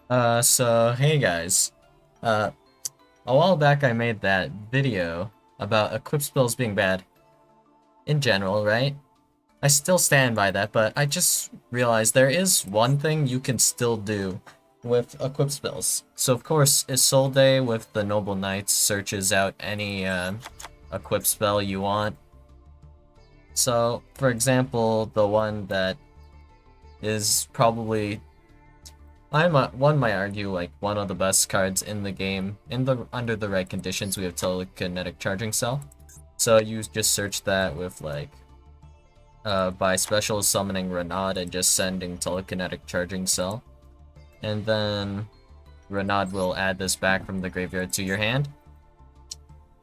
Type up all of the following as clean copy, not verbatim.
So hey guys. Uh, a while back I made that video about equip spells being bad in general, right? I still stand by that, but I just realized there is one thing you can still do with equip spells. So of course, Isolde with the Noble Knights searches out any equip spell you want. So, for example, the one that is probably one might argue like one of the best cards in the game. In the under the right conditions, we have telekinetic charging cell. So you just search that with like by special summoning Renaud and just sending telekinetic charging cell, and then Renaud will add this back from the graveyard to your hand.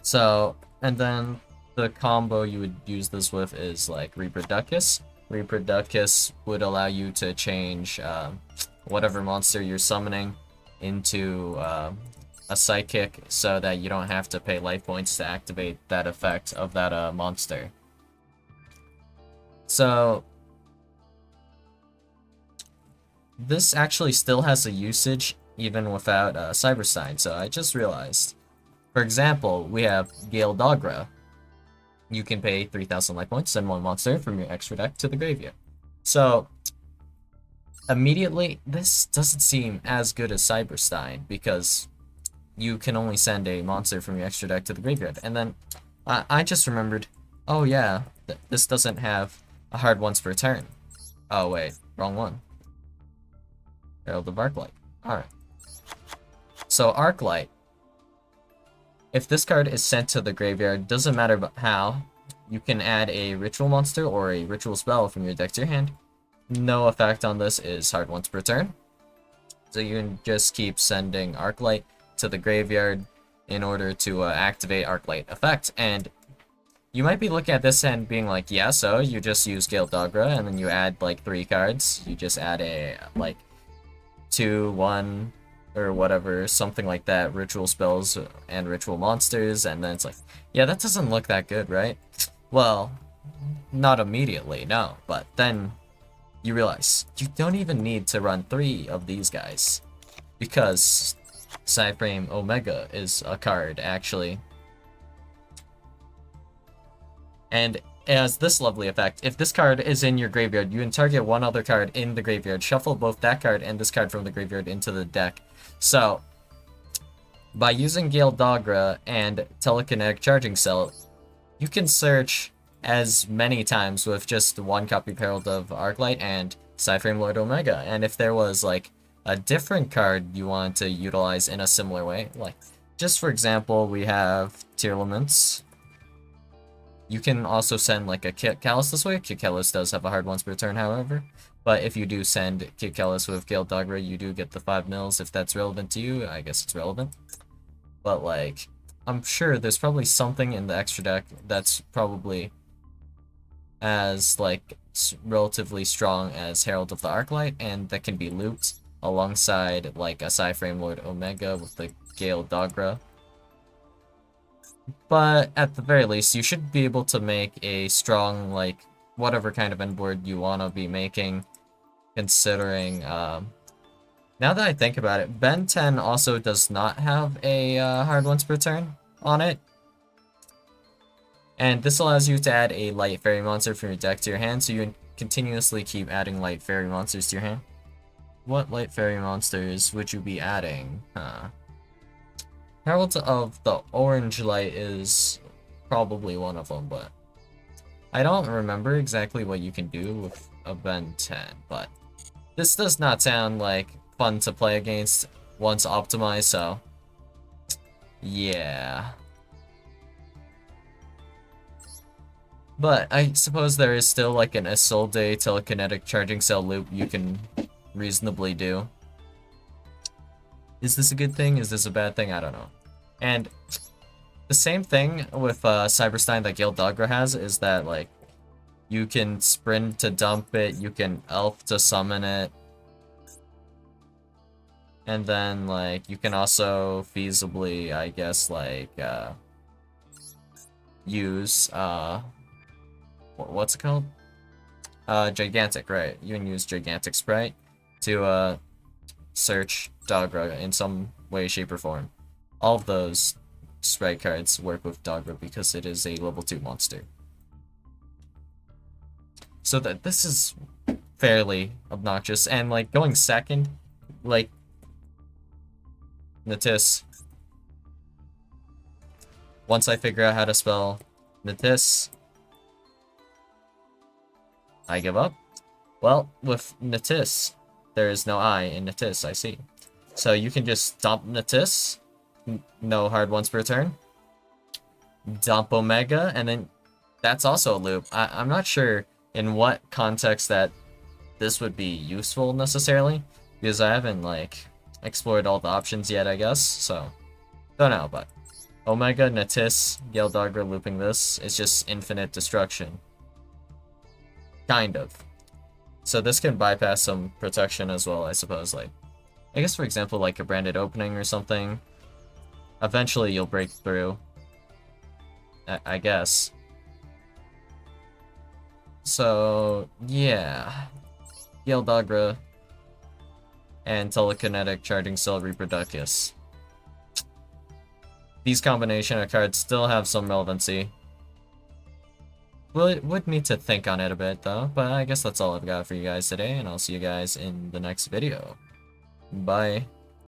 So and then the combo you would use this with is like Reproducus. Reproducus would allow you to change whatever monster you're summoning into a psychic so that you don't have to pay life points to activate that effect of that monster. So this actually still has a usage even without Cyberstein, so I just realized. For example, we have Gale Dogra. You can pay 3,000 life points, send one monster from your extra deck to the graveyard. So immediately, this doesn't seem as good as Cyberstein because you can only send a monster from your extra deck to the graveyard. And then I just remembered, oh yeah, this doesn't have a hard once per turn. Oh wait, wrong one. Herald of Arclight. Alright. So Arclight, if this card is sent to the graveyard, doesn't matter how, you can add a ritual monster or a ritual spell from your deck to your hand. No effect on this is hard once per turn. So you can just keep sending Arclight to the graveyard in order to activate Arclight effect. And you might be looking at this and being like, yeah, so you just use Gale Dogra and then you add like 3 cards. You just add a like 2, 1, or whatever, something like that, ritual spells and ritual monsters, and then it's like, yeah, that doesn't look that good, right? Well, not immediately, no, but then you realize you don't even need to run 3 of these guys because Cyframe Omega is a card, actually. And it has this lovely effect. If this card is in your graveyard, you can target one other card in the graveyard, shuffle both that card and this card from the graveyard into the deck. So, by using Gale Dogra and Telekinetic Charging Cell, you can search as many times with just one copy Herald of Arclight and Cyframe Lord Omega. And if there was like a different card you want to utilize in a similar way, like just for example, we have Tearlaments. You can also send like a Kit Callus this way. Kit Callus does have a hard once per turn, however. But if you do send Kit Callus with Gale Dogra, you do get the 5 mils. If that's relevant to you, I guess it's relevant. But like, I'm sure there's probably something in the extra deck that's probably as like relatively strong as Herald of the Arclight, and that can be looped alongside like a Cyframe Lord Omega with the Gale Dogra. But at the very least, you should be able to make a strong, like, whatever kind of end board you want to be making, considering, now that I think about it, Ben 10 also does not have a hard once per turn on it. And this allows you to add a light fairy monster from your deck to your hand, so you can continuously keep adding light fairy monsters to your hand. What light fairy monsters would you be adding? Herald of the Orange Light is probably one of them, but I don't remember exactly what you can do with a Ben 10, but this does not sound like fun to play against once optimized, so yeah. But I suppose there is still like an Isolde telekinetic charging cell loop you can reasonably do. Is this a good thing? Is this a bad thing? I don't know. And the same thing with Cyberstein that Gale Dogra has is that like you can sprint to dump it, you can elf to summon it, and then like you can also feasibly, I guess, like use what's it called? Gigantic, right? You can use Gigantic Sprite to search, Dogra in some way, shape, or form. All of those sprite cards work with Dogra because it is a level 2 monster. So that this is fairly obnoxious, and like going second, like Natis. Once I figure out how to spell Natis, I give up. Well, with Natis, there is no I in Natis, I see. So you can just dump Natis, no hard ones per turn. Dump Omega, and then that's also a loop. I'm not sure in what context that this would be useful necessarily, because I haven't like explored all the options yet, I guess, so don't know, but Omega, Natis, Gildargra looping this is just infinite destruction. Kind of. So this can bypass some protection as well, I suppose, like, I guess for example, like a branded opening or something. Eventually you'll break through. I guess. So, yeah. Gildargra and Telekinetic Charging Cell Reproductus. These combination of cards still have some relevancy. Well, it would need to think on it a bit though, but I guess that's all I've got for you guys today, and I'll see you guys in the next video. Bye.